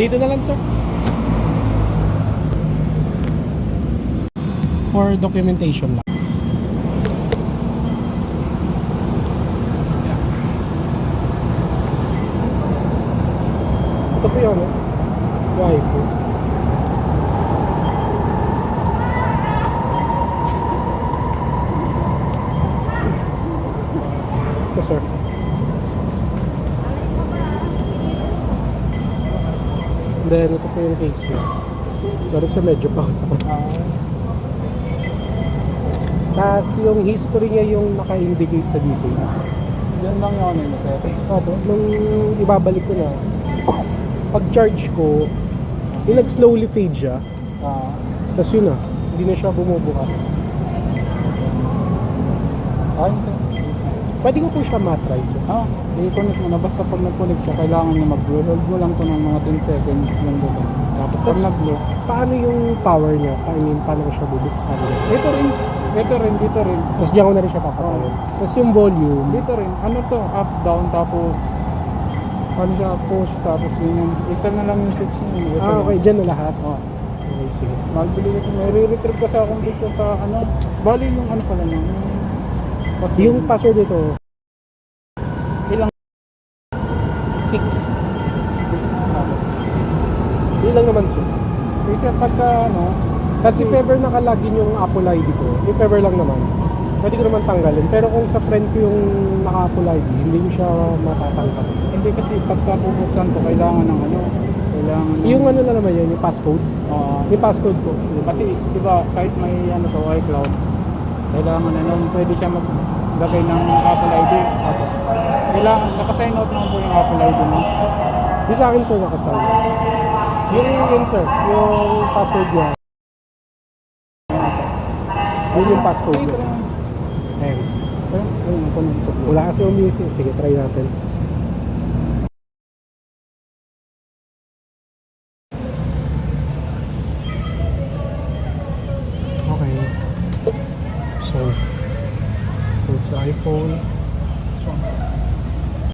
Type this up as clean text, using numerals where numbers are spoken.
Dito na lang, sir. For documentation lang. Ito po yun, yung iPhone. Ito, sir. Then, ito po yung case niya. Sorry sir, medyo pause ako. Tapos yung history niya yung naka-indicate sa details. Yan lang yung ano yun, sir. Opo, nung ibabalik ko na, pag-charge ko, yung nag-slowly fade siya. Tapos yun na, hindi na siya bumubukas. Ayun, sir. Pwede ko po siya matry, sir. I-connect mo na. Basta pag nag-connect siya, kailangan niya mag-hold mo lang to ng mga 10 seconds lang doon. Tapos pag nag-blow, Paano yung power niya? I mean, paano ko siya bubuksan? dito rin. Tapos diyan ko na rin siya papatayin. Tapos yung volume, Dito rin. Ano to? Up, down, tapos ano siya, push, tapos ganyan. Isa na lang yung switch niya. Ito okay, dyan na lahat. Oh. Okay, sige. Magbili ko. May re-retrieve kasi akong dito sa ano. Bali yung ano pala niya. Yung password dito, ilang 6. 6 Yun lang naman, sir. Kasi pagka ano, Kasi if ever nakalagin yung Apple ID ko, if ever lang naman, pwede ko naman tanggalin. Pero kung sa friend ko yung naka-Apple ID, hindi ko siya matatanggal. hindi kasi pagka bubuksan to, kailangan ng ano, kailangan ng, Yung ano na naman yan, yung passcode. Yung passcode ko. kasi di ba kahit may ano to, iCloud, kailangan na nung pwede siya maglagay ng Apple ID. Kailangan, nakasign out naman po yung Apple ID mo. Di sa akin, sir, nakasign. Yun, sir, yung password niya. Yun yung passcode niya. Ayun. Wala kasi yung music. Sige, try natin. Okay. So it's the iPhone.